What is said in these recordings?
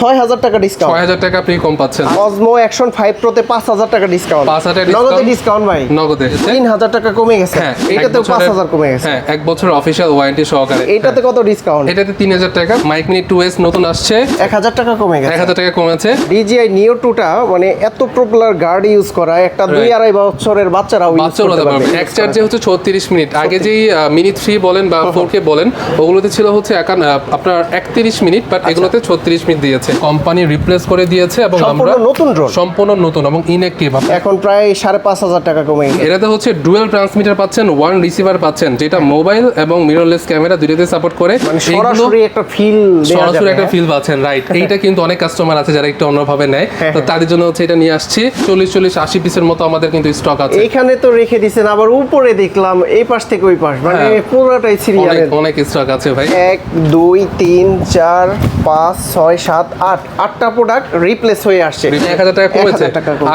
6000 টাকা ডিসকাউন্ট, 6000 টাকা আপনি কম পাচ্ছেন। অজমো অ্যাকশন 5 প্রোতে 5000 টাকা ডিসকাউন্ট, 5000 নগদে ডিসকাউন্ট ভাই, নগদে 3000 টাকা কমে গেছে। হ্যাঁ, এটাতেও 5000 কমে গেছে। হ্যাঁ, 1 বছর অফিশিয়াল ওয়ারেন্টি সহকারে। এটাতে কত ডিসকাউন্ট? এটাতে 3000 টাকা। মাইক মিনি 2S নতুন আসছে, 1000 টাকা কমে গেছে। 1000 টাকা কমেছে। DJI Neo 2টা মানে এত পপুলার গার্ড ইউজ করা, একটা 2-2.5 বছরের বাচ্চারাও ইউজ করতে পারবে। এক চার্জে হচ্ছে 36 মিনিট। আগে যেই মিনি 3 বলেন বা 4K বলেন, ওগুলোতে ছিল হচ্ছে আপনার 31 মিনিট, বাট এগুলোতে 36 মিনিট দিয়েছে। কোম্পানি রিপ্লেস করে দিয়েছে এবং আমরা নতুন ড্রোন, সম্পূর্ণ নতুন এবং ইনঅ্যাক্টিভ। এখন প্রায় 5500 টাকা কমে গেছে। এটাতে হচ্ছে ডুয়াল ট্রান্সমিটার পাচ্ছেন, ওয়ান রিসিভার পাচ্ছেন, যেটা মোবাইল এবং মিররলেস ক্যামেরা দুইটাতে সাপোর্ট করে। মানে সরাসরি একটা ফিল দেয়া যাবে, সরাসরি একটা ফিল পাচ্ছেন, রাইট। এইটা কিন্তু অনেক কাস্টমার আছে যারা একটু অন্যভাবে নেয়, তো তাদের জন্য হচ্ছে এটা নিয়ে আসছি। 40-80 পিসের মতো আমাদের কিন্তু স্টক আছে। এখানে তো রেখে দিয়েছেন, আবার উপরে দেখলাম এই পাশ থেকে ওই পাশ, মানে পুরোটাই সিরিয়ালের অনেক স্টক আছে ভাই। 1 2 3 4 5 6 7 8 8টা প্রোডাক্ট রিপ্লেস হয়ে আসছে। 1000 টাকা কমেছে।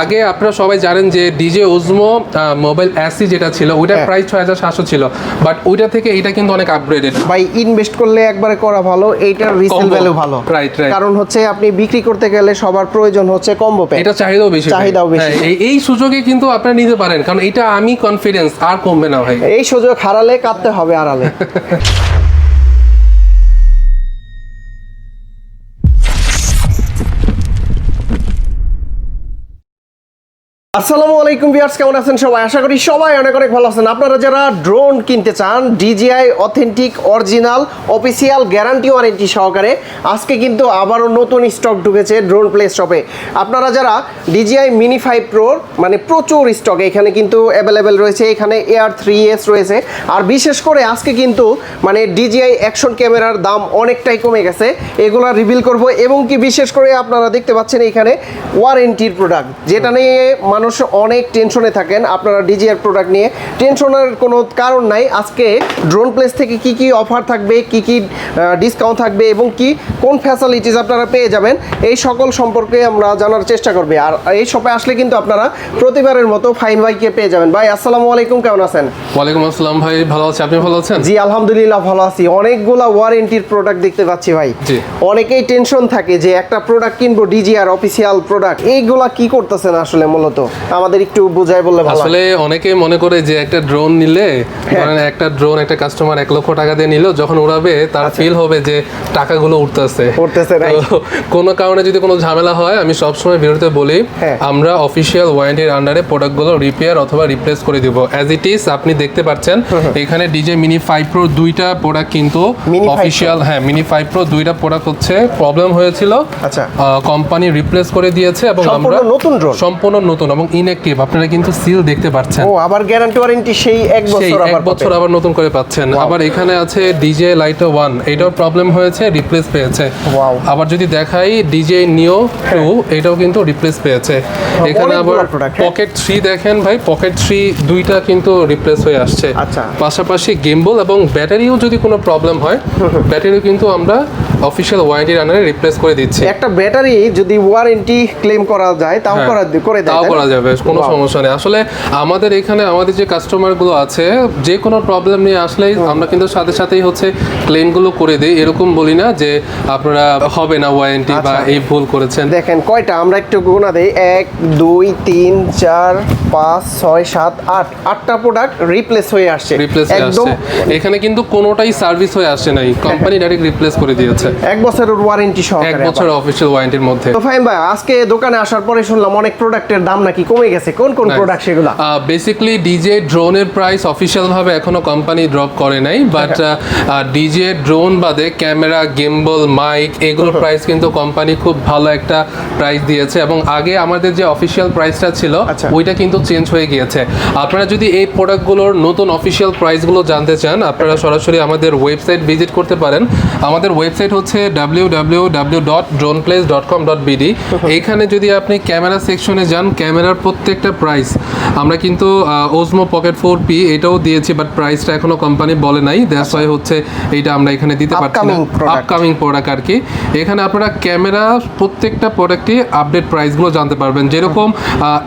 আগে আপনারা সবাই জানেন যে ডিজে ওজমো মোবাইল এসি যেটা ছিল, ওইটার প্রাইস 6700 ছিল, বাট ওইটা থেকে এইটা কিন্তু অনেক আপগ্রেডেড। ভাই ইনভেস্ট করলে একবারে করা ভালো, এইটার রিসেল ভ্যালু ভালো, রাইট। কারণ হচ্ছে আপনি বিক্রি করতে গেলে সবার প্রয়োজন হচ্ছে কম্বো প্যাক, এটা চাহিদাও বেশি। এই সুযোগে কিন্তু আপনারা নিতে পারেন, কারণ এটা আমি কনফিডেন্স আর কমবে না ভাই। এই সুযোগ হারালে কাটতে হবে আড়ালে। আসসালামু আলাইকুম ভিউয়ার্স, কেমন আছেন সবাই? আশা করি সবাই অনেক অনেক ভালো আছেন। আপনারা যারা ড্রোন কিনতে চান DJI authentic original official guarantee warranty সহকারে, আজকে কিন্তু আবারও নতুন স্টক ঢুকেছে ড্রোন প্লে শপে। আপনারা যারা DJI মিনি 5 Pro মানে প্রচুর স্টক এখানে কিন্তু অ্যাভেলেবেল রয়েছে। এখানে Air 3S রয়েছে, আর বিশেষ করে আজকে কিন্তু মানে DJI অ্যাকশন ক্যামেরার দাম অনেকটাই কমে গেছে, এগুলো রিভিল করব। এবং কি বিশেষ করে আপনারা দেখতে পাচ্ছেন এখানে ওয়ারেন্টির প্রোডাক্ট, যেটা নিয়ে মানুষ অনেক টেনশনে থাকেন। আপনারা DJI প্রোডাক্ট নিয়ে টেনশনের কোনো কারণ নাই। আজকে ড্রোন প্লেস থেকে কি কি অফার থাকবে, কি কি ডিসকাউন্ট থাকবে এবং কি কোন ফ্যাসিলিটিস আপনারা পেয়ে যাবেন, এই সকল সম্পর্কে আমরা জানার চেষ্টা করব। আর এই শপে আসলে কিন্তু আপনারা প্রতিবারের মতো ফাইন ভাইকে পেয়ে যাবেন। ভাই আসসালামু আলাইকুম, কেমন আছেন? ওয়ালাইকুম আসসালাম ভাই, ভালো আছি, আপনি ভালো আছেন? জি আলহামদুলিল্লাহ ভালো আছি। অনেকগুলা ওয়ারেন্টির প্রোডাক্ট দেখতে পাচ্ছি ভাই। অনেকেই টেনশন থাকে যে একটা প্রোডাক্ট কিনবো DJI অফিসিয়াল প্রোডাক্ট, এইগুলা কি করতেছেন আসলে মূলত আমাদের একটু বুঝাই বললে ভালো। আসলে অনেকে মনে করে যে একটা ড্রোন নিলে, ধরেন একটা ড্রোন একটা কাস্টমার 1 লক্ষ টাকা দিয়ে নিল, যখন উড়াবে তার ফিল হবে যে টাকাগুলো উঠতেছে। কোনো কারণে যদি কোনো ঝামেলা হয়, আমি সবসময় ভিডিওতে বলি আমরা অফিসিয়াল ওয়ারেন্টির আন্ডারে প্রোডাক্টগুলো রিপেয়ার অথবা রিপ্লেস করে দিব অ্যাজ ইট ইজ। আপনি দেখতে পাচ্ছেন এখানে DJI মিনি 5 Pro দুইটা প্রোডাক্ট কিন্তু অফিসিয়াল, হ্যাঁ মিনি 5 Pro দুইটা প্রোডাক্ট হচ্ছে প্রবলেম হয়েছিল, আচ্ছা কোম্পানি রিপ্লেস করে দিয়েছে এবং আমরা নতুন ড্রোন, সম্পূর্ণ নতুন এবং ইনঅ্যাক্টিভ। আপনারা কিন্তু সিল দেখতে পাচ্ছেন। ও আবার গ্যারান্টি ওয়ারেন্টি সেই 1 বছর আবার নতুন করে পাচ্ছেন। আবার এখানে আছে DJI Lite 1, এটাও প্রবলেম হয়েছে, রিপ্লেস পেয়েছে। আবার যদি দেখাই DJI Neo 2, এটাও কিন্তু রিপ্লেস পেয়েছে। এখানে আবার পকেট 3 দেখেন ভাই, পকেট 3 দুইটা কিন্তু রিপ্লেস হয়ে আসছে। পাশাপাশি গিম্বল এবং ব্যাটারিও যদি কোনো প্রবলেম হয়, ব্যাটারিও কিন্তু আমরা অফিশিয়াল ওয়ারেন্টির আন্ডারে রিপ্লেস করে দিচ্ছি। একটা ব্যাটারি যদি ওয়ারেন্টি ক্লেম করা যায় তাও করা যাবে, কোনো সমস্যা নেই। আসলে আমাদের এখানে আমাদের যে কাস্টমারগুলো আছে, যে কোনো প্রবলেম নিয়ে আসলেই আমরা কিন্তু সাথে সাথেই হচ্ছে ক্লেমগুলো করে দিই। এরকম বলি না যে আপনারা হবে না ওয়ারেন্টি বা এই ভুল করেছেন। দেখেন কয়টা আমরা একটু গুণা দেই, 1 2 3 4 5 6 7 8 8টা প্রোডাক্ট রিপ্লেস হয়ে আসছে। একদম এখানে কিন্তু কোনোটাই সার্ভিস হয়ে আসে নাই, কোম্পানি ডাইরেক্ট রিপ্লেস করে দিয়েছে 1 বছরের ওয়ারেন্টি সহকারে। 1 বছর অফিশিয়াল ওয়ারেন্টির মধ্যে। তো ফাইন ভাই, আজকে দোকানে আসার পরে শুনলাম অনেক প্রোডাক্টের দাম নাকি কমে গেছে। কোন কোন প্রোডাক্ট সেগুলো? বেসিক্যালি DJI ড্রোনের প্রাইস অফিশিয়াল ভাবে এখনো কোম্পানি ড্রপ করে নাই, বাট DJI ড্রোন বাদে ক্যামেরা, গিম্বল, মাইক এগুলোর প্রাইস কিন্তু কোম্পানি খুব ভালো একটা প্রাইস দিয়েছে। এবং আগে আমাদের যে অফিশিয়াল প্রাইসটা ছিল ওইটা কিন্তু চেঞ্জ হয়ে গিয়েছে। আপনারা যদি এই প্রোডাক্টগুলোর নতুন অফিশিয়াল প্রাইসগুলো জানতে চান, আপনারা সরাসরি আমাদের ওয়েবসাইট ভিজিট করতে পারেন। আমাদের ওয়েবসাইট হচ্ছে www.droneplace.com.bd। এইখানে যদি আপনি ক্যামেরা সেকশনে যান, ক্যামেরার প্রত্যেকটা প্রাইস আমরা কিন্তু ওজমো পকেট 4P এটাও দিয়েছি, বাট প্রাইসটা এখনো কোম্পানি বলে নাই, দ্যাটস ওয়াই হচ্ছে এইটা আমরা এখানে দিতে পারছি না, আপকামিং প্রোডাক্ট আর কি। এখানে আপনারা ক্যামেরা প্রত্যেকটা প্রোডাক্টই আপডেট প্রাইসগুলো জানতে পারবেন। যেরকম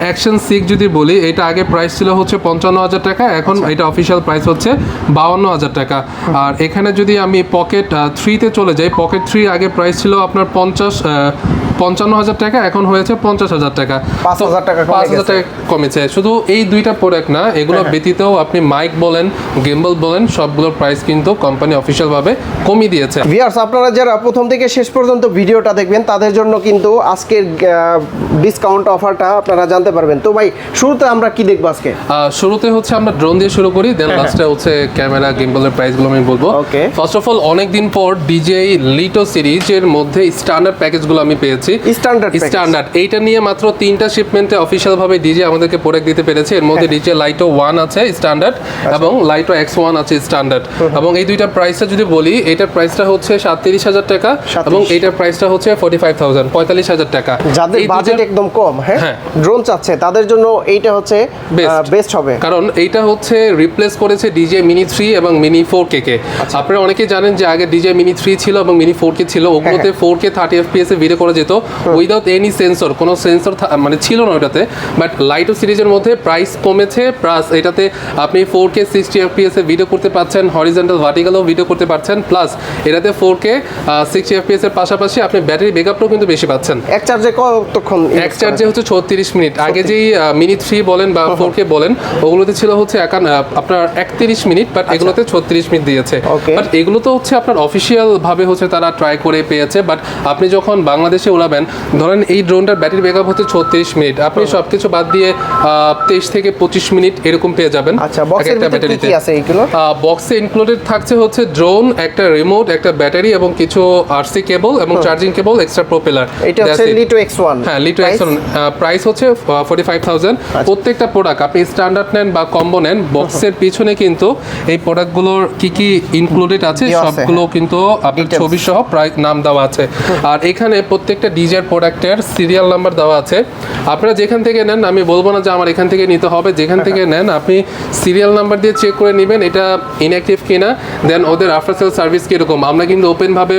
অ্যাকশন 6 যদি বলি, এটা আগে প্রাইস ছিল হচ্ছে 55,000 টাকা, এখন এটা অফিশিয়াল প্রাইস হচ্ছে 52,000 টাকা। আর এখানে যদি আমি পকেট 3 তে চলে যাই, পকেট 3 আগে প্রাইস ছিল আপনার 55,000 টাকা, এখন হয়েছে 50,000 টাকা। 5,000 টাকা 5,000 টাকা কমেছে। শুধু এই দুইটা প্রোডাক্ট না, এগুলো ব্যতীতও আপনি মাইক বলেন, গিম্বল বলেন, সবগুলোর প্রাইস কিন্তু কোম্পানি অফিসিয়াল ভাবে কমিয়ে দিয়েছে। ভিউয়ার্স, আপনারা যারা প্রথম থেকে শেষ পর্যন্ত ভিডিওটা দেখবেন তাদের জন্য কিন্তু আজকের ডিসকাউন্ট অফারটা আপনারা জানতে পারবেন। তো ভাই, শুরুতে আমরা কি দেখবো আজকে? শুরুতে হচ্ছে আমরা ড্রোন দিয়ে শুরু করি, দেন লাস্টে হচ্ছে ক্যামেরা গিম্বলের প্রাইসগুলো আমি বলবো। ওকে। ফার্স্ট অফ অল, অনেকদিন পর DJI লিটো সিরিজের মধ্যে স্ট্যান্ডার্ড প্যাকেজগুলো আমি পেয়েছি। স্ট্যান্ডার্ড এইটা নিয়ে মাত্র 3টা শিপমেন্টে অফিশিয়াল ভাবে DJI আমাদেরকে প্রোডাক্ট দিতে পেরেছে। এর মধ্যে DJI লাইটো 1 আছে স্ট্যান্ডার্ড এবং লাইটো X1 আছে স্ট্যান্ডার্ড। এবং এই দুইটা প্রাইসটা যদি বলি, এটার প্রাইসটা হচ্ছে 37,000 টাকা এবং এইটার প্রাইসটা হচ্ছে 45,000 টাকা। যাদের বাজেট একদম কম, হ্যাঁ, ড্রোন চাচ্ছে তাদের জন্য এইটা হচ্ছে বেস্ট হবে, কারণ এইটা হচ্ছে রিপ্লেস করেছে DJI Mini 3 এবং Mini 4K কে। আপনারা অনেকেই জানেন যে আগে DJI Mini 3 ছিল এবং Mini 4K ছিল, ওগুলোতে 4K 30 FPS এ ভিডিও করা যেত উইদাউট এনি সেন্সর, কোনো সেন্সর মানে ছিল না ওটাতে। বাট লাইটো সিরিজের মধ্যে প্রাইস কমেছে, প্লাস এটাতে আপনি 4K 60 FPS এ ভিডিও করতে পারছেন, হরিজন্টাল ভার্টিক্যালও ভিডিও করতে পারছেন, প্লাস এটাতে 4K 60 FPS এর পাশাপাশি আপনি ব্যাটারি ব্যাকআপটাও কিন্তু বেশি পাচ্ছেন। এক চার্জে কতক্ষণ? এক চার্জে হচ্ছে 36 মিনিট। আগে যেই Mini 3 বলেন বা 4K বলেন, ওগুলোতে ছিল হচ্ছে আপনার 31 মিনিট, বাট এগুলোতে 36 মিনিট দিয়েছে। বাট এগুলো তো হচ্ছে আপনার অফিসিয়াল ভাবে হচ্ছে তারা ট্রাই করে পেয়েছে। বাট আপনি যখন বাংলাদেশে উড়াবেন, ধরেন এই ড্রোনটার ব্যাটারি ব্যাকআপ হচ্ছে 36 মিনিট, আপনি সবকিছু বাদ দিয়ে 23 থেকে 25 মিনিট এরকম পেয়ে যাবেন। আচ্ছা, বক্সের ভিতরে কি আছে এইগুলো? বক্সে ইনক্লুডেড থাকছে হচ্ছে ড্রোন, একটা রিমোট, একটা ব্যাটারি এবং কিছু RC কেবল এবং চার্জিং কেবল, এক্সট্রা প্রপেলার। এটা হচ্ছে লিটো X1। হ্যাঁ, লিটো X1 প্রাইস হচ্ছে 45,000। প্রত্যেকটা প্রোডাক্ট আপনি স্ট্যান্ডার্ড নেন বা কম্বো নেন, বক্সের পিছনে কিন্তু এই প্রোডাক্টগুলোর কি কি ইনক্লুডেড আছে সবগুলো কিন্তু আপনার ছবি সহ প্রাইস নাম দেওয়া আছে। আর এখানে প্রত্যেকটা DJI প্রোডাক্টের সিরিয়াল নাম্বার দেওয়া আছে। আপনারা যেখান থেকে নেন, আমি বলবো না যে আমার এখান থেকে নিতে হবে, যেখান থেকে নেন আপনি সিরিয়াল নাম্বার দিয়ে চেক করে নেবেন এটা ইনঅ্যাক্টিভ কিনা, দেন ওদের আফটার সেল সার্ভিস কিরকম। আমরা কিন্তু ওপেন ভাবে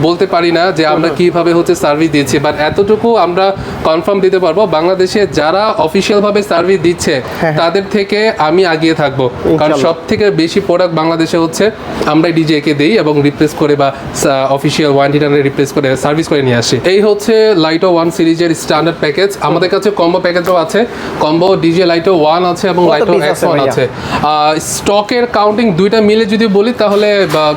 বলতে পারি না যে আমরা কিভাবে হচ্ছে সার্ভিস দিচ্ছি, বাট এতটুকু আমরা কনফার্ম দিতে পারবো, বাংলাদেশে যারা অফিসিয়াল ভাবে সার্ভিস দিচ্ছে তাদের থেকে আমি আগিয়ে থাকবো, কারণ সব থেকে বেশি প্রোডাক্ট বাংলাদেশে হচ্ছে আমরা DJI কে দিই এবং রিপ্লেস করে বা অফিসিয়াল ওয়ারেন্টি টাইমে রিপ্লেস করে সার্ভিস করে নিয়ে আসি। এই হচ্ছে লাইটো 1 সিরিজের স্ট্যান্ডার্ড প্যাকেজ। আমাদের কাছে কম্বো প্যাকেজও আছে, কম্বো DJI লাইটো 1 আছে এবং লাইটো X1 আছে। স্টকের কাউন্টিং দুইটা মিলে যদি বলি তাহলে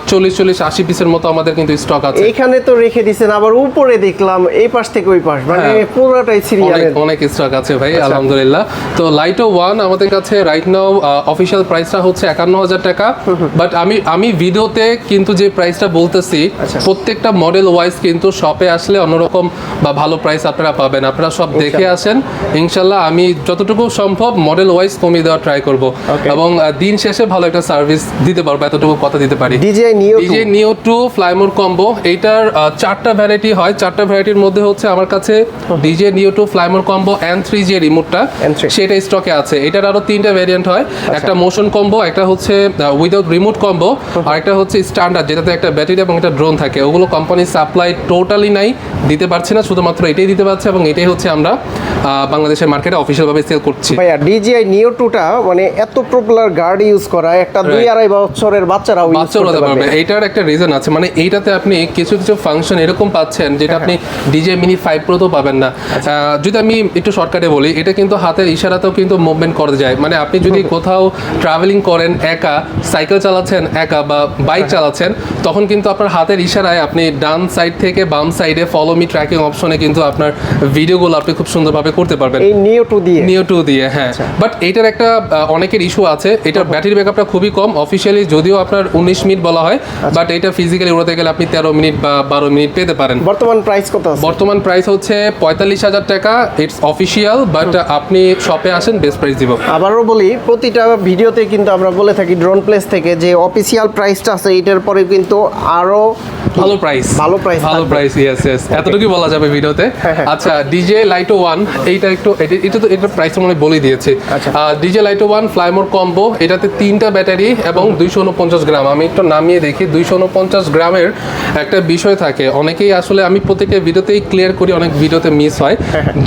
40-80 পিসের মতো আমাদের কিন্তু স্টক আছে। এখানে তো রেখে দিয়েছেন, আবার উপরে দেখলাম এই পাশ থেকে ওই পাশ, মানে পুরোটাই সিরিয়াল, অনেক স্টক আছে ভাই, আলহামদুলিল্লাহ। তো লাইটো 1 আমাদের কাছে রাইট নাও অফিশিয়াল প্রাইসটা হচ্ছে 51,000 টাকা। বাট আমি ভিডিওতে কিন্তু যে প্রাইসটা বলতেছি, প্রত্যেকটা মডেল ওয়াইজ কিন্তু শপে আসলে অন্যরকম বা ভালো প্রাইস আপনারা পাবেন। আপনারা সব দেখে আসেন, ইনশাল্লাহ আমি যতটুকু সম্ভব মডেল ওয়াইজ কমিয়ে দেওয়ার ট্রাই করব এবং দিন শেষে ভালো একটা সার্ভিস দিতে পারবো, এতটুকু কথা দিতে পারি। DJI Neo 2 ফ্লাইমোর কম্বো, এইটার 4টা ভ্যারাইটি হয়। 4টা ভ্যারাইটির মধ্যে হচ্ছে আমার কাছে DJI Neo 2 Fly More combo N3 যে রিমোটটা সেটা স্টকে আছে। এটার আরো 3টা ভ্যারিয়েন্ট হয়, একটা মোশন কম্বো, একটা হচ্ছে উইদাউট রিমোট কম্বো, আর একটা হচ্ছে স্ট্যান্ডার্ড যেটাতে একটা ব্যাটারি এবং একটা ড্রোন থাকে। ওগুলো কোম্পানি সাপ্লাই টোটালি নাই, দিতে পারছে না, শুধুমাত্র এটাই দিতে পারছে এবং এটাই হচ্ছে আমরা বাংলাদেশের মার্কেটে অফিসিয়াল ভাবে সেল করছি। ভাইয়া, DJI Neo 2টা মানে এত পপুলার গার্ড ইউজ করা, একটা 2-2.5 বছরের বাচ্চারাও ইউজ করতে পারবে। এইটার একটা রিজন আছে, মানে এইটাতে আপনি কিছু কিছু ফাংশন এরকম পাচ্ছেন যেটা আপনি DJI Mini 5 Pro তো পাবেন না। যদি আমি একটু শর্টকাটে বলি, এটা কিন্তু হাতের ইশারাতেও কিন্তু মুভমেন্ট করা যায়। মানে আপনি যদি কোথাও ট্রাভেলিং করেন একা, সাইকেল চালাচ্ছেন একা বা বাইক চালাচ্ছেন, তখন কিন্তু আপনার হাতের ইশারায় আপনি ডান সাইড থেকে বাম সাইডে ফলো মি ট্র্যাকিং অপশনে কিন্তু আপনার ভিডিওগুলো আপনি খুব সুন্দরভাবে করতে পারবেন এই Neo 2 দিয়ে। হ্যাঁ, বাট এইটার একটা অনেকের ইস্যু আছে, এটার ব্যাটারি ব্যাকআপটা খুবই কম। অফিসিয়ালি যদিও আপনার 19 মিনিট বলা হয়, বাট এটা ফিজিক্যালি উড়াতে গেলে আপনি 13 মিনিট বা 12 মিনিট পেতে পারেন। বর্তমান প্রাইস কত আছে? বর্তমান প্রাইস হচ্ছে 45,000 টাকা। ইটস অফিসিয়াল, বাট আপনি শপে আসেন বেস্ট প্রাইস দিব। আবারও বলি, প্রতিটা ভিডিওতে কিন্তু আমরা বলে থাকি ড্রোন প্লেস থেকে যে অফিসিয়াল প্রাইসটা আছে, এটার পরে কিন্তু আরো ভালো প্রাইস, ইয়েস। এতটুকুই বলা যাবে ভিডিওতে। আচ্ছা, ডিজে লাইটো 1 এইটা একটু এটা তো এটা প্রাইস মনে বলে দিয়েছে। ডিজে লাইটো 1 ফ্লাইমোর কম্বো, এটাতে 3টা ব্যাটারি এবং 249 গ্রাম। আমি একটু নামিয়ে দেখি, 249 গ্রামের একটা বিষয় থাকে, অনেকেই আসলে আমি প্রত্যেকটা ভিডিওতেই ক্লিয়ার করি, অনেক ভিডিওতে মিস হয়।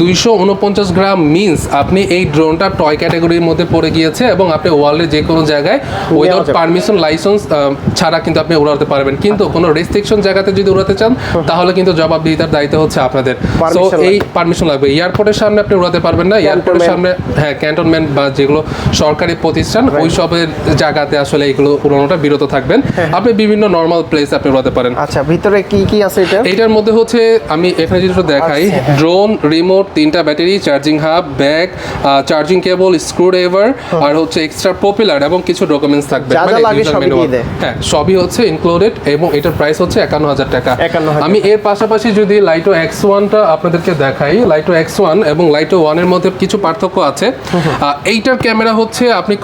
249 গ্রাম মিন্স আপনি এই ড্রোনটা টয় ক্যাটাগরির মধ্যে পড়ে গিয়েছে এবং আপনি ওয়ার্ল্ডের যে কোনো জায়গায় উইদাউট পারমিশন লাইসেন্স ছাড়া কিন্তু আপনি উড়াতে পারবেন। কিন্তু কোনো রেস্ট্রিকশন জায়গাতে যদি উড়াতে চান তাহলে কিন্তু জবাবদিহিতার দায়িত্ব হচ্ছে আপনাদের। তো এই পারমিশন লাগবে। এয়ারপোর্টের সামনে আপনি উড়াতে পারবেন না, এয়ারপোর্টের সামনে হ্যাঁ ক্যান্টনমেন্ট বা যেগুলো সরকারি প্রতিষ্ঠান ওই সবের জায়গাতে আসলে এগুলো উড়ানোটা বিরত থাকবেন। আপনি বিভিন্ন নর্মাল প্লেস আপনি উড়াতে পারেন। আচ্ছা, ভিতরে কি কি আছে এটা? এটার মধ্যে হচ্ছে আমি এখানে যেটা দেখাই, ড্রোন, রিমোট, 3টা battery, charging hub, bag, charging cable, screwdriver আর হচ্ছে এক্সট্রা পপুলার এবং কিছু ডকুমেন্টস থাকবে। হ্যাঁ, সবই হচ্ছে ইনক্লুডেড এবং এটার প্রাইস হচ্ছে 51,000 টাকা। আমি এর পাশাপাশি যদি লাইটো X1টা আপনাদেরকে দেখাই, লাইটো X1 এবং লাইটো 1 এর মধ্যে কিছু পার্থক্য আছে। এইটার ক্যামেরা হচ্ছে আপনি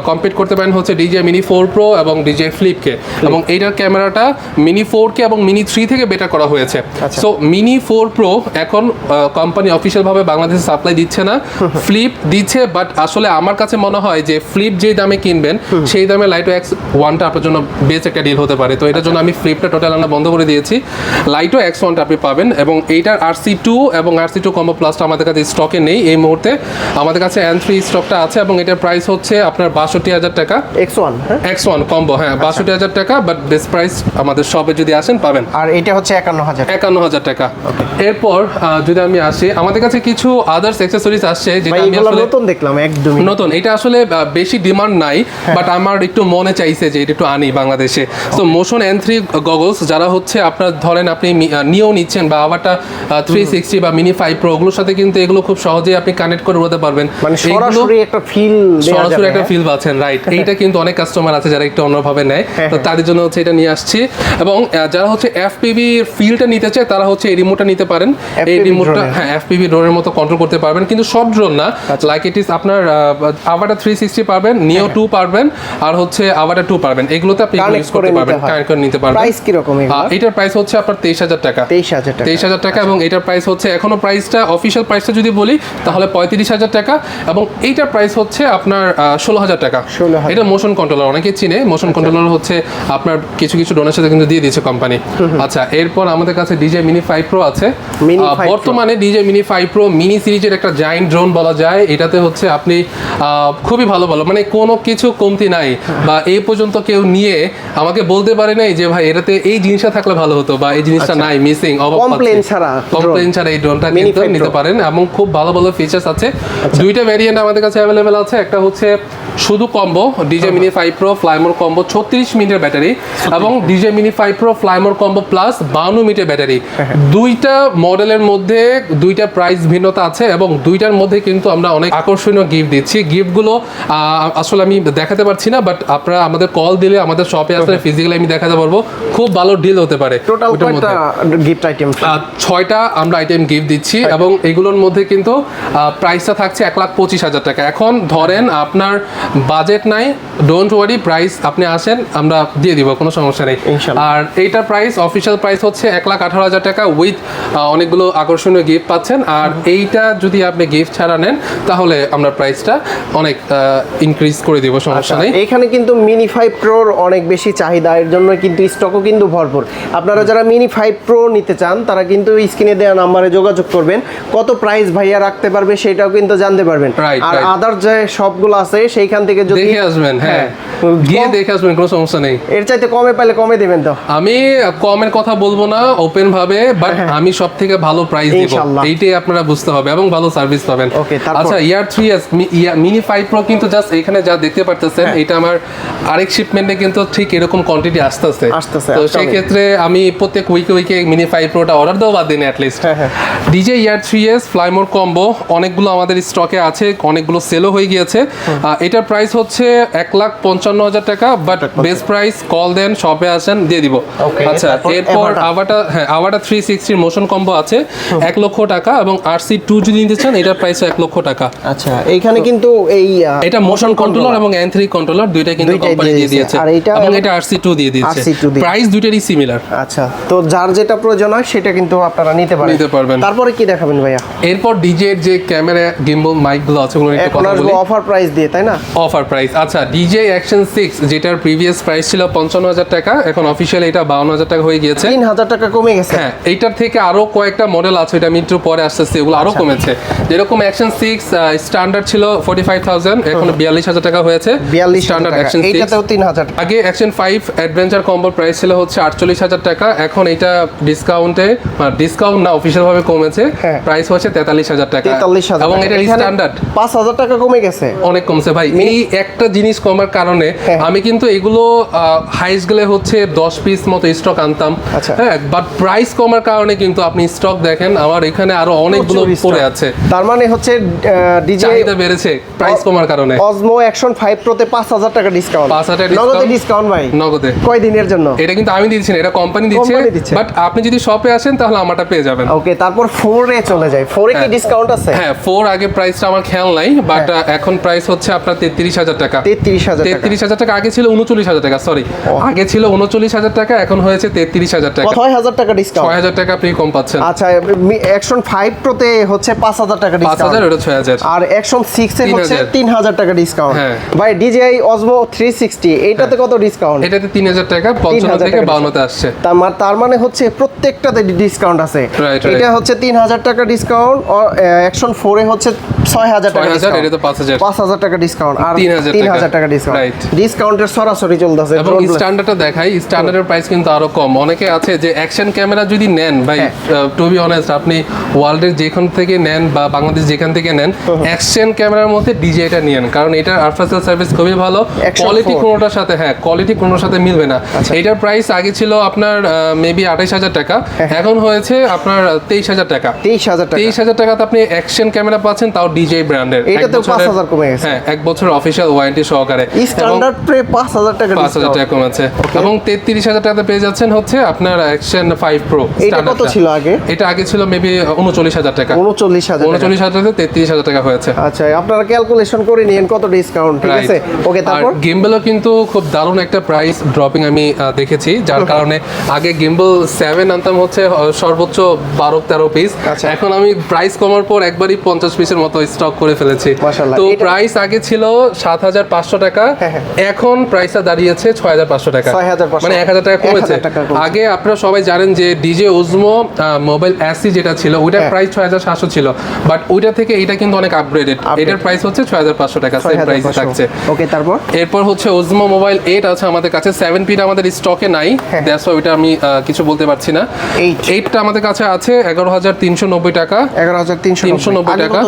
কম্পিট করতে পারেন হচ্ছে DJI Mini 4 Pro এবং DJI Flip কে, এবং এইটার ক্যামেরাটা Mini 4 কে এবং Mini 3 থেকে বেটার করা হয়েছে। সো Mini 4 Pro এখন কোম্পানি অফিশিয়াল ভাবে বাংলাদেশে সাপ্লাই দিচ্ছে না, ফ্লিপ দিচ্ছে, বাট আসলে আমার কাছে মনে হয় যে ফ্লিপ যে দামে কিনবেন সেই দামে লাইটো X1টা আপনার জন্য বেস্ট একটা ডিল হতে পারে। তো এটার জন্য আমি ফ্লিপটা টোটাল আনা বন্ধ করে দিয়েছি। লাইটো X1টা আপনি পাবেন এবং এইটার RC2 এবং RC2 কম্বো প্লাসটা আমাদের কাছে স্টকে নেই এই মুহূর্তে, আমাদের কাছে N3 স্টকটা আছে এবং এটার প্রাইস হচ্ছে আপনার 62,000 টাকা। X1 কম্বো, হ্যাঁ 62,000 টাকা, বাট বেস্ট প্রাইস আমাদের শপে যদি আসেন পাবেন। আর এটা হচ্ছে 51,000 টাকা। এরপর যদি আমি আসি, আমাদের কাছে কিছু আদার্স অ্যাকসেসরিজ আসছে যেটা আমি আসলে নতুন দেখলাম, একদমই নতুন। এটা আসলে বেশি ডিমান্ড নাই, বাট আমার একটু মনে চাইছে যে এটা একটু আনি বাংলাদেশে। সো মোশন N3 গগলস, যারা হচ্ছে আপনার ধরেন আপনি নিও নিচ্ছেন বা আবারটা 360 বা মিনি 5 প্রো, ওগুলোর সাথে কিন্তু এগুলো খুব সহজেই আপনি কানেক্ট করে উড়াতে পারবেন। মানে সরাসরি একটা ফিল পাচ্ছেন, রাইট। এইটা কিন্তু অনেক কাস্টমার আছে যারা একটু অন্যভাবে নেয়, তো তাদের জন্য হচ্ছে এটা নিয়ে আসছি। এবং যারা হচ্ছে FPV ফিলটা নিতে চায় তারা হচ্ছে এই রিমোটটা নিতে পারেন। এই রিমোটটা হ্যাঁ FPV ড্রোনের মতো কন্ট্রোল করতে পারবেন, কিন্তু সব ড্রোন না, লাইক ইট ইজ আপনার আভাটা 360 পারবেন, নিও 2 পারবেন আর হচ্ছে আভাটা 2 পারবেন, এগুলোতে আপনি ইউজ করতে পারবেন, কানেক্ট করে নিতে পারবেন। প্রাইস কি রকম? এটার প্রাইস হচ্ছে আপনার 23,000 টাকা। 23,000 টাকা এবং এটার প্রাইস হচ্ছে এখনো প্রাইসটা অফিশিয়াল প্রাইসটা যদি বলি তাহলে 35,000 টাকা এবং এইটার প্রাইস হচ্ছে আপনার 16,000 টাকা। এটা মোশন কন্ট্রোলার, অনেকে চিনে। মোশন কন্ট্রোলার হচ্ছে আপনার কিছু কিছু ড্রোনের সাথে কিন্তু দিয়ে দিয়েছে কোম্পানি। আচ্ছা, এরপর আমাদের কাছে DJI Mini 5 Pro আছে। বর্তমানে DJI Mini 5 Pro মিনি সিরিজের একটা জায়ান্ট ড্রোন বলা যায়। এটাতে হচ্ছে আপনি খুবই ভালো মানে কোনো কিছু কমতি নাই, বা এই পর্যন্ত কেউ নিয়ে আমাকে বলতে পারে নাই যে ভাই এটাতে এই জিনিসটা থাকলে ভালো হতো বা এই জিনিসটা নাই, মিসিং, কমপ্লেন ছাড়া এই ড্রোনটা কিন্তু নিতে পারেন এবং খুব ভালো ভালো ফিচার্স আছে। দুইটা ভ্যারিয়েন্ট আমাদের কাছে অ্যাভেলেবেল আছে। একটা হচ্ছে শুধু combo DJI Mini 5 Pro Fly More combo 36 মিনিটের ব্যাটারি এবং DJI Mini 5 Pro Fly More combo plus 52 মিনিটের ব্যাটারি। দুইটা মডেলের মধ্যে দুইটা প্রাইস ভিন্নতা আছে এবং দুইটার মধ্যে কিন্তু আমরা অনেক আকর্ষণীয় গিফট দিচ্ছি। গিফটগুলো আসলে আমি দেখাতে পারছি না, বাট আপনারা আমাদের কল দিলে আমাদের শপে আসলে ফিজিক্যালি আমি দেখাতে পারবো। খুব ভালো ডিল হতে পারে। টোটাল কয়টা গিফট আইটেম? 6টা আমরা আইটেম গিফট দিচ্ছি এবং এগুলোর মধ্যে কিন্তু প্রাইসটা থাকছে 1,25,000 টাকা। এখন ধরেন আপনার বাজেট নাই, ডোন্ট ওয়ারি, প্রাইস আপনি আসেন আমরা দিয়ে দিব, কোনো সমস্যা নেই। আর এইটার প্রাইস অফিশিয়াল প্রাইস হচ্ছে 1,18,000 টাকা উইথ অনেকগুলো আকর্ষণীয় গিফট পাচ্ছেন। আর এইটা যদি আপনি গিফট ছাড়া নেন তাহলে আমরা প্রাইসটা অনেক ইনক্রিজ করে দিব, সমস্যা নেই। এখানে কিন্তু মিনি 5 প্রোর অনেক বেশি চাহিদা, এর জন্য কিন্তু স্টকও কিন্তু ভরপুর। আপনারা যারা মিনি 5 প্রো নিতে চান তারা কিন্তু স্ক্রিনে দেওয়া নাম্বারে যোগাযোগ করবেন, কত প্রাইস ভাইয়া রাখতে পারবে সেটাও কিন্তু জানতে পারবেন। আর আদার যে সবগুলো আছে সেইখান থেকে যদি দেখে আসবেন, হ্যাঁ গিয়ে দেখে আসবেন, কোনো সমস্যা নেই। এর চাইতে কমে পাইলে কমে দেবেন তো? আমি কমের কথা বলবো না ওপেন ভাবে, বাট আমি সব থেকে ভালো প্রাইস দিব, এইটাই আপনারা বুঝতে হবে এবং ভালো সার্ভিস পাবেন। আচ্ছা, ইয়ার 3S মিনি 5 প্রো কিন্তু জাস্ট এখানে যা দেখতে পারতেছেন এটা আমার আরেক শিপমেন্টে কিন্তু ঠিক এরকম কোয়ান্টিটি আসতেছে। তো সেই ক্ষেত্রে আমি প্রত্যেক উইকে মিনি 5 প্রোটা অর্ডার দেবো বাদ দিন অ্যাটলিস্ট। DJI ইয়ার 3S ফ্লাইমোর কম্বো অনেকগুলো আমাদের স্টকে আছে, অনেকগুলো সেলও হয়ে গিয়েছে। এটার প্রাইস হচ্ছে 1,55,000 টাকা, বাট বেস্ট প্রাইস কল দেন, শপে আসেন, দিয়ে দিব। আচ্ছা, এরপর আভাটা 360 মোশন কম্বো আছে 1 লক্ষ টাকা এবং RC2 যদি নিতে চান এটার প্রাইস 1 লক্ষ টাকা। আচ্ছা, এইখানে কিন্তু এটা মোশন কন্ট্রোলার এবং N3 কন্ট্রোলার দুইটা কিন্তু কোম্পানি দিয়ে দিয়েছে এবং এটা RC2 দিয়ে দিয়েছে। প্রাইস দুইটারই সিমিলার। আচ্ছা, তো যার যেটা প্রয়োজন হয় সেটা কিন্তু আপনারা নিতে নিতে পারবেন। তারপরে কি দেখাবেন ভাইয়া? এরপর ডিজে এর যে ক্যামেরা গিম্বল মাইক গুলো আছে ওগুলো একটু এখন কথা আসবো বলি। অফার প্রাইস দিয়ে, তাই না? অফার প্রাইস, আচ্ছা ডিজে অ্যাকশন 6 যেটার প্রিভিয়াস প্রাইস ছিল 55,000 টাকা, এখন অফিশিয়ালি এটা 52,000 টাকা হয়ে গিয়েছে। 3,000 টাকা কমে গেছে। হ্যাঁ, এইটার থেকে আরো কয়েকটা মডেল আছে, এটা আমি একটু পরে আসতেছি, এগুলো আরো কমেছে। যেরকম অ্যাকশন 6 স্ট্যান্ডার্ড ছিল 45,000, এখন 42,000 টাকা হয়েছে 42,000 স্ট্যান্ডার্ড টাকা, অ্যাকশন 6। এইটাতেও 3,000 টাকা। আগে অ্যাকশন 5 অ্যাডভেঞ্চার কম্বোর প্রাইস ছিল হচ্ছে 48,000 টাকা, এখন এটা ডিসকাউন্টে ডিসকাউন্ট না অফিশিয়াল ভাবে কমেছে, হ্যাঁ। প্রাইস হচ্ছে 43,000 টাকা 43,000 এবং টাকা। এটা এখানে স্ট্যান্ডার্ড 5,000 টাকা কমে গেছে। অনেক কমছে ভাই। এই একটা জিনিস কমার কারণে হ্যাঁ। আমি কিন্তু এগুলো হাইস্ট গেলে হচ্ছে 10 পিস মতো স্টক আনতাম, আচ্ছা। হ্যাঁ, বাট প্রাইস কমার কারণে কিন্তু আপনি স্টক দেখেন আমার এখানে আরো অনেকগুলো প্রচুর পড়ে stock। আছে। তার মানে হচ্ছে ডিজে চাহিদা বেড়েছে প্রাইস কমার কারণে। অজমো অ্যাকশন 5 প্রোতে 5,000 টাকা ডিসকাউন্ট। 5,000 টাকা নগদে discount। ডিসকাউন্ট ভাই? নগদে। কয় দিনের জন্য? এটা কিন্তু আমি দিচ্ছি না, এটা কোম্পানি Company দিচ্ছে। বাট আপনি যদি শপে আসেন তাহলে আমারটা পেয়ে যাবেন। ওকে, তারপর 4 এ চলে যায়। 4 এ কি হ্যাঁ। ডিসকাউন্ট আছে? হ্যাঁ, 4 আগে প্রাইসটা আমার খেয়াল নাই, বাট হ্যাঁ। এখন প্রাইস হচ্ছে আপনার 33,000 টাকা। 33,000 টাকা। 33,000 টাকা, আগে ছিল 39,000 টাকা, সরি আগে ছিল 39,000 টাকা, এখন হয়েছে 33,000 টাকা। 6,000 টাকা ডিসকাউন্ট। 6,000 টাকা আপনি কম পাচ্ছেন। আচ্ছা, অ্যাকশন 5 প্রোতে হচ্ছে 5,000 টাকা 5,000 ডিসকাউন্ট। ওটা 6,000। আর অ্যাকশন 6 এ হচ্ছে 3,000 3,000 টাকা ডিসকাউন্ট। হ্যাঁ। ভাই DJI Osmo 360 এইটাতে কত ডিসকাউন্ট? এটাতে 3,000 টাকা 55 3,000 থেকে টাকা 52 আসছে। তার মানে হচ্ছে প্রত্যেকটাতে ডিসকাউন্ট আছে। Right, এটা right. হচ্ছে 3,000 টাকা ডিসকাউন্ট, অ্যাকশন 4 এ হচ্ছে 6,000 টাকা 6,000, ডিসকাউন্ট। এটা তো 5,000। 5,000 টাকা ডিসকাউন্ট আর 3,000 3,000 টাকা ডিসকাউন্ট। Right. ডিসকাউন্টের সরাসরি চলতেছে। এবং স্ট্যান্ডার্ডটা দেখাই, স্ট্যান্ডার্ডের প্রাইস কিন্তু আরো কম। অনেকে আছে যে অ্যাকশন ক্যামেরা যদি নেন ভাই, টু বি অনেস্ট আপনি ওয়ার্ল্ডের যেখান থেকে নেন বা বাংলাদেশ যেখান থেকে নেন, অ্যাকশন ক্যামেরার মধ্যে ডিজিআইটা নিয়েন, কারণ এটার আফটার সেল সার্ভিস খুবই ভালো। Action কোয়ালিটি 4 কোনোটার সাথে, হ্যাঁ কোয়ালিটি কোনোটার সাথে মিলবে না। এটার প্রাইস আগে ছিল আপনার মেবি 28,000 টাকা, এখন হয়েছে আপনার 23,000 টাকা। 23,000 টাকা। 23,000 টাকাতে আপনি অ্যাকশন ক্যামেরা পাচ্ছেন, তাও ডিজিআই ব্র্যান্ডের। এটাতেও 5,000 কমে গেছে। হ্যাঁ, 1 বছর অফিশিয়াল ওয়ারেন্টি সহকারে। স্ট্যান্ডার্ড প্রে 5,000 টাকা 5,000 টাকা কমেছে এবং 33,000 টাকাতে পেয়ে যাচ্ছেন হচ্ছে আপনার অ্যাকশন 5 প্রো। এটা কত ছিল আগে? এটা আগে ছিল মেবি 39,000 টাকা। 39,000 টাকা। 39,000 টাকা 33,000 টাকা হয়েছে। আচ্ছা, আপনারা ক্যালকুলেশন করে নিয়েন কত ডিসকাউন্ট, ঠিক আছে? ওকে, তারপর গিম্বলও কিন্তু খুব দারুণ একটা প্রাইস ড্রপিং আমি দেখেছি, যার কারণে আগে গিম্বল 7 আনতাম হচ্ছে সর্বোচ্চ 12-13 পিস, আচ্ছা। এখন আমি প্রাইস কমার পর একবারই 50 পিসের মতো স্টক করে ফেলেছি। মাশাআল্লাহ। তো এটা- প্রাইস আগে ছিল 7,500 টাকা, হ্যাঁ, হ্যাঁ। এখন প্রাইসটা দাঁড়িয়েছে 6,500 টাকা, 6,500 মানে 1,000 টাকা কমেছে। 1,000 টাকা কমেছে। আগে আপনারা সবাই জানেন যে ডিজে ওজমো মোবাইল এসি যেটা ছিল ওইটার হ্যাঁ। প্রাইস 6,700 ছিল, বাট ওইটা থেকে এটা কিন্তু অনেক আপগ্রেডেড। এটার প্রাইস হচ্ছে 6,500 টাকা, সেম প্রাইসে থাকছে। ওকে, তারপর এরপর হচ্ছে ওজমো মোবাইল 8 আছে আমাদের কাছে, 7 পিটা আমাদের স্টকে নাই, হ্যাঁ। দ্যাটস ওয়াই ওইটা আমি কিছু বলতে পারছি না। 8টা আমাদের কাছে আছে 11,390 টাকা, 11,390 টাকা।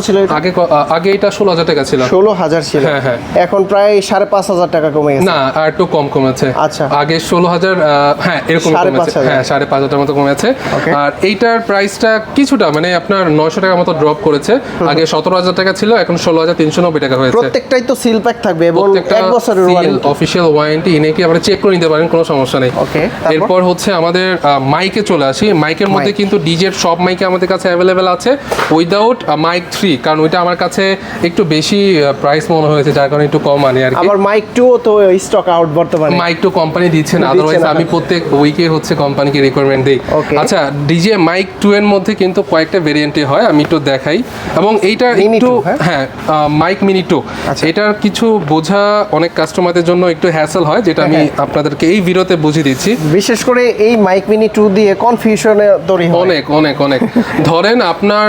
আগে এটা 16,000 টাকা ছিল। 16,000 ছিল, হ্যাঁ, হ্যাঁ। এখন প্রায় 5,500 টাকা কমে গেছে। না, আর একটু কম কমেছে। আচ্ছা। আগে 16,000, হ্যাঁ এরকম কমেছে, 5,500 হ্যাঁ 5,500 মতো কমেছে। Okay. আর এইটার প্রাইসটা কিছুটা মানে আপনার 900 টাকার মতো ড্রপ করেছে। আগে 17,000 টাকা ছিল, এখন 16,390 টাকা হয়েছে। প্রত্যেকটাই তো সিল প্যাক থাকবে এবং 1 বছরের ওয়ারেন্টি। অফিশিয়াল ওয়ারেন্টি এনে কি আপনারা চেক করে নিতে পারেন, কোনো সমস্যা নেই। Okay, তারপর? এরপর হচ্ছে আমাদের মাইকে চলে আসি। মাইকের মধ্যে কিন্তু ডিজের সব মাইকে আমাদের কাছে অ্যাভেলেবেল আছে উইদাউট মাইক 3, কারণ ওইটা আমার কাছে একটু বেশি প্রাইস মনে হয়েছে, যার কারণে একটু কম আনি আর কি। আবার মাইক 2 তো স্টক আউট বর্তমানে। মাইক টু কোম্পানি দিচ্ছে না, দিচ্ছে আদারওয়াইজ না। আমি প্রত্যেক উইকে হচ্ছে কোম্পানিকে রিকোয়ারমেন্ট দিই। Okay. আচ্ছা, ডিজে মাইক 2 এর মধ্যে কিন্তু কয়েকটা ভেরিয়েন্টে হয়, আমি একটু দেখাই। এবং এইটা Mini একটু 2, হ্যাঁ মাইক মিনি 2, আচ্ছা। এটার কিছু বোঝা অনেক কাস্টমারদের জন্য একটু হ্যাসেল হয়, যেটা আমি আপনাদেরকে এই ভিডিওতে বুঝিয়ে দিচ্ছি। বিশেষ করে এই মাইক মিনি 2 দিয়ে কনফিউশনে তৈরি হয়। অনেক অনেক অনেক ধরেন আপনার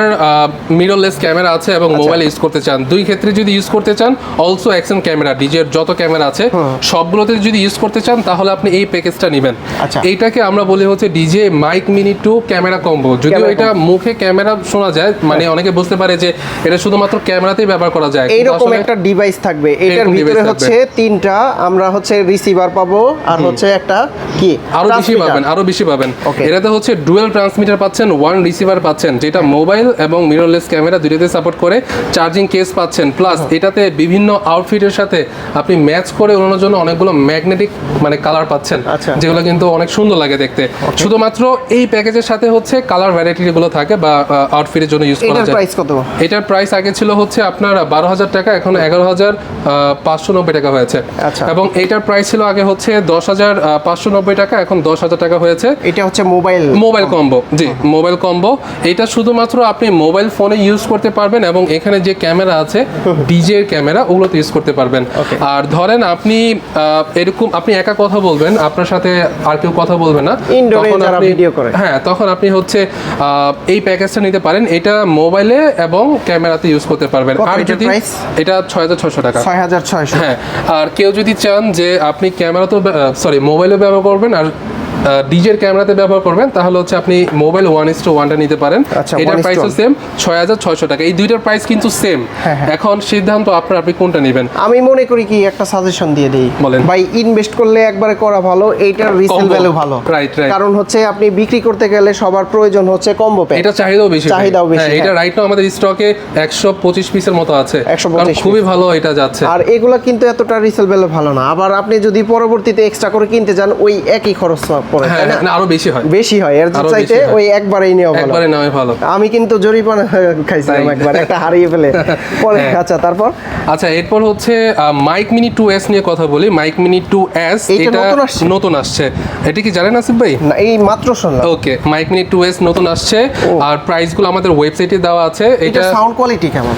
মিররলেস ক্যামেরা আছে এবং মোবাইল ইউজ করতে চান, দুই ক্ষেত্রে যদি ইউজ করতে চান, অলসো অ্যাকশন ক্যামেরা ডিজের যত ক্যামেরা আছে সবগুলোতে যদি ইউজ করতে চান তাহলে আপনি এই প্যাকেজটা নেবেন। আচ্ছা। এইটাকে আমরা বলি হচ্ছে DJ mic mini 2 camera combo. যদিও Camera এটা মুখে ক্যামেরা শোনা যায়, মানে অনেকে বুঝতে পারে যে এটা শুধুমাত্র ক্যামেরাতেই ব্যবহার করা যায়, কিন্তু এইরকম আসলে একটা ডিভাইস থাকবে, এটার এরকম ভিতরে device হচ্ছে 3টা আমরা হচ্ছে রিসিভার পাবো আর হচ্ছে একটা কি আরো বেশি transmitter। পাবেন, আরো বেশি পাবেন। Okay. এটাতে হচ্ছে ডুয়াল ট্রান্সমিটার পাচ্ছেন, ওয়ান রিসিভার পাচ্ছেন, যেটা মোবাইল এবং মিররলেস ক্যামেরা দুটোতে সাপোর্ট করে, চার্জিং কেস পাচ্ছেন, প্লাস এটাতে বিভিন্ন আউটফিটের সাথে আপনি ম্যাচ করে ওড়ানোর জন্য অনেকগুলো ম্যাগনেটিক মানে কালার পাচ্ছেন, আচ্ছা। যেগুলো কিন্তু অনেক সুন্দর লাগে দেখতে। শুধুমাত্র এই প্যাকেজের সাথে হচ্ছে কালার ভ্যারাইটি গুলো থাকে বা আউটফিটের জন্য ইউজ করা এটার যায়। প্রাইস কত? এটার প্রাইস আগে ছিল হচ্ছে আপনার 12,000 টাকা, এখন 11,590 টাকা হয়েছে। আচ্ছা। এবং এটার প্রাইস ছিল আগে হচ্ছে 10,590 টাকা, এখন 10,000 টাকা হয়েছে। এটা হচ্ছে mobile mobile combo, G mobile combo. এটা শুধুমাত্র আপনি মোবাইল ফোনে ইউজ করতে পারবেন এবং এখানে যে ক্যামেরা আছে ডিজে এর ক্যামেরা ওগুলোতে ইউজ করতে পারবেন। আর ধরেন আপনি এরকম আপনি একা কথা বলবেন, আপনার সাথে আর কেউ কথা বলবে না, ইনডোরে যারা আপনি ভিডিও করে, হ্যাঁ তখন আপনি হচ্ছে এই প্যাকেজটা নিতে পারেন। এটা মোবাইলে এবং ক্যামেরাতে ইউজ করতে পারবেন। আর যদি এটা 6600 টাকা, 6600। হ্যাঁ। আর কেউ যদি চান যে আপনি ক্যামেরা তো সরি মোবাইলে ব্যবহার করবেন আর ডিজের ক্যামেরাতে ব্যবহার করবেন, তাহলে হচ্ছে আপনি মোবাইল 1:1টা নিতে পারেন। এটার প্রাইসও সেম 6600 টাকা। এই দুইটার প্রাইস কিন্তু সেম। এখন সিদ্ধান্ত আপনার, আপনি কোনটা নেবেন। আমি মনে করি কি একটা সাজেশন দিয়ে দেই, বলেন ভাই ইনভেস্ট করলে একবারে করা ভালো, এইটার রিসেল ভ্যালু ভালো। রাইট। কারণ হচ্ছে আপনি বিক্রি করতে গেলে সবার প্রয়োজন হচ্ছে কম্বো প্যাক, এটা চাহিদাও বেশি। হ্যাঁ, এটা রাইট নাও আমাদের স্টকে 125 পিসের মতো আছে, 125 খুবই ভালো এটা যাচ্ছে। আর এগুলা কিন্তু এতটা রিসেল ভ্যালু ভালো না। আবার আপনি যদি পরবর্তীতে এক্সট্রা করে কিনতে যান ওই একই খরচ পড়ে, তাই না? আরো বেশি হয়, বেশি হয়। এর চাইতে ওই একবারেই নেওয়া ভালো। একবারে নেওয়া ভালো। আমি কিন্তু জরিমানা খাইছিলাম একবার, একটা হারিয়ে ফেলে পরে। আচ্ছা তারপর, আচ্ছা এরপর হচ্ছে মাইক মিনি 2S নিয়ে কথা বলি। মাইক মিনি 2S এটা নতুন আসছে, এটা কি জানেন আসিফ ভাই? না, এই মাত্র শুনলাম। ওকে, মাইক মিনি 2S নতুন আসছে আর প্রাইসগুলো আমাদের ওয়েবসাইটে দেওয়া আছে। এটা সাউন্ড কোয়ালিটি কেমন?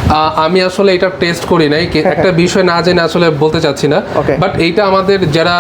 আমি আসলে এটা টেস্ট করি নাই, একটা বিষয় না জেনে আসলে বলতে চাচ্ছি না। বাট এইটা আমাদের যারা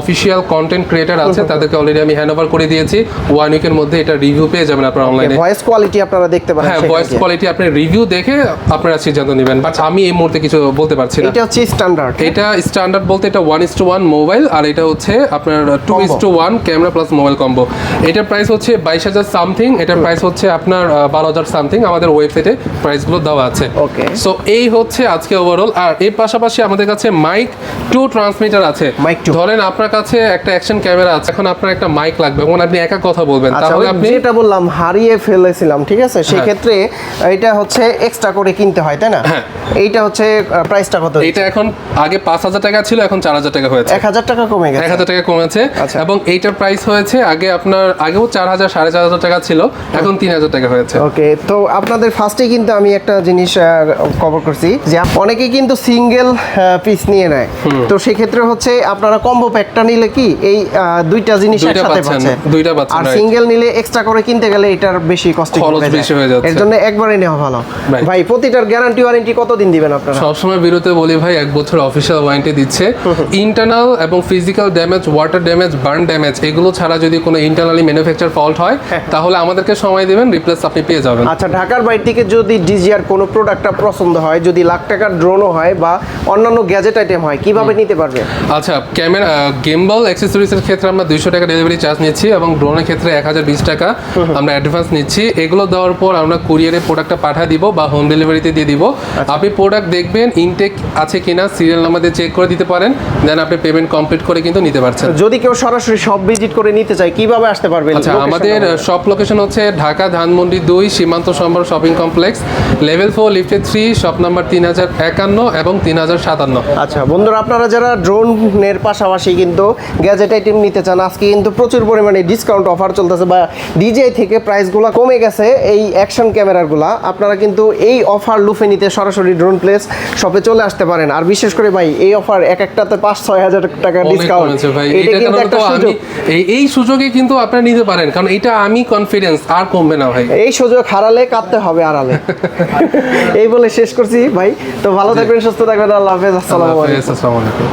অফিশিয়াল কন্টেন্ট ক্রিয়েটর আছে তাদেরকে অলরেডি আমি হ্যান্ড ওভার করে দিয়েছি। 1 উইকের মধ্যে এটা রিভিউ পেয়ে যাবেন আপনারা অনলাইনে। ভয়েস কোয়ালিটি আপনারা দেখতে পারেন। হ্যাঁ, ভয়েস কোয়ালিটি আপনি রিভিউ দেখে আপনারা সিদ্ধান্ত নেবেন। বাট আমি এই মুহূর্তে কিছু বলতে পারছি না। এটা হচ্ছে স্ট্যান্ডার্ড। এটা স্ট্যান্ডার্ড বলতে এটা 1:1 মোবাইল, আর এটা হচ্ছে আপনার 2:1 ক্যামেরা প্লাস মোবাইল কম্বো। এটার প্রাইস হচ্ছে 22000 সামথিং, এটার প্রাইস হচ্ছে আপনার 12000 সামথিং। আমাদের ওয়েবসাইটে প্রাইসগুলো দেওয়া আছে। ওকে, সো এই হচ্ছে আজকে ওভারঅল। আর এর পাশাপাশি আমাদের কাছে মাইক 2 ট্রান্সমিটার আছে। ধরেন আপনার কাছে একটা অ্যাকশন ক্যামেরা আছে, এখন আপনার একটা মাইক লাগবে এবং আপনি একা কথা বলবেন, তাহলে আপনি যেটা বললাম হারিয়ে ফেলেছিলাম, ঠিক আছে, সেই ক্ষেত্রে এটা হচ্ছে এক্সট্রা করে কিনতে হয়, তাই না? এইটা হচ্ছে প্রাইসটা কত? এটা এখন আগে 5000 টাকা ছিল, এখন 4000 টাকা হয়েছে। 1000 টাকা কমে গেছে। 1000 টাকা কমেছে। এবং এইটার প্রাইস হয়েছে আগে আপনার আগেও 4000 4500 টাকা ছিল, এখন 3000 টাকা হয়েছে। ওকে, তো আপনাদের ফার্স্টে কিন্তু আমি একটা জিনিস কভার করছি যে অনেকেই কিন্তু সিঙ্গেল পিস নিয়ে নেয়, তো সেই ক্ষেত্রে হচ্ছে আপনারা কম্বো প্যাকটা নিলে কি এই দুইটা জিনিস একসাথে পাচ্ছেন, দুইটা পাচ্ছেন। আর সিঙ্গেল নিলে এক্সট্রা করে কিনতে গেলে এটার বেশি কস্টিং হয়ে যাচ্ছে। এর জন্য একবারে নেওয়া ভালো। ভাই প্রতিটার গ্যারান্টি ওয়ারেন্টি কতদিন দিবেন আপনারা? সবসময় বিরতে বলি ভাই 1 বছর অফিশিয়াল ওয়ারেন্টি দিচ্ছে। ইন্টারনাল এবং physical damage, water damage, burn damage এগুলো ছাড়া যদি কোনো ইন্টারনালি ম্যানুফ্যাকচার ফল্ট হয় তাহলে আমাদেরকে সময় দিবেন, রিপ্লেস আপনি পেয়ে যাবেন। আচ্ছা, ঢাকার বাইরে থেকে যদি ডিজিআর কোনো প্রোডাক্টটা পছন্দ হয়, যদি লাখ টাকার ড্রোনও হয় বা অন্যান্য গ্যাজেট আইটেম হয়, কিভাবে নিতে পারবে? আচ্ছা, ক্যামেরা গিম্বল অ্যাকসেসরিজের ক্ষেত্রে আমরা 200 টাকা ডেলিভারি চার্জ নিচ্ছি এবং ড্রোনের ক্ষেত্রে 1020 টাকা আমরা অ্যাডভান্স নিচ্ছি। এগুলো দেওয়ার পর আমরা কুরিয়ারে প্রোডাক্টটা পাঠিয়ে দিব বা হোম ডেলিভারিতে দিয়ে দিব। আপনি প্রোডাক্ট দেখবেন ইনটেক আছে কিনা, সিরিয়াল নাম্বার দিয়ে চেক করে দিতে পারেন, দেন আপনি পেমেন্ট কমপ্লিট করে কিন্তু নিতে পারছেন। যদি কেউ সরাসরি শপ ভিজিট করে নিতে চায় কিভাবে আসতে পারবে? আচ্ছা, আমাদের শপ লোকেশন হচ্ছে ঢাকা ধানমন্ডি 2 সীমান্ত সম্বর শপিং কমপ্লেক্স, লেভেল 4 লিফটে 3, শপ নাম্বার 3051 এবং 3057। আচ্ছা বন্ধুরা, আপনারা যারা ড্রোনের পাশাপাশি কিন্তু গ্যাজেট আইটেম নিতে চান, আজকে কিন্তু প্রচুর পরিমাণে ডিসকাউন্ট অফার চলতেছে বা ডিজিআই থেকে প্রাইসগুলো কমে গেছে এই অ্যাকশন ক্যামেরাগুলো। আপনারা কিন্তু এই অফার লুফে নিতে সরাসরি ড্রোন প্লেস শপে চলে আসতে পারেন। আর বিশেষ করে ভাই এই অফার এক একটাতে 5-6 হাজার টাকা ডিসকাউন্ট, এটা কিন্তু একটা সুযোগ। এই সুযোগে কিন্তু আপনারা নিতে পারেন, কারণ এটা আমি কনফিডেন্স আর কমবে না ভাই। এই সুযোগ হারালে কাটতে হবে আড়ালে। এই বলে শেষ করছি ভাই। তো ভালো থাকবেন, সুস্থ থাকবেন। আল্লাহ হাফেজ। আসসালামু আলাইকুম।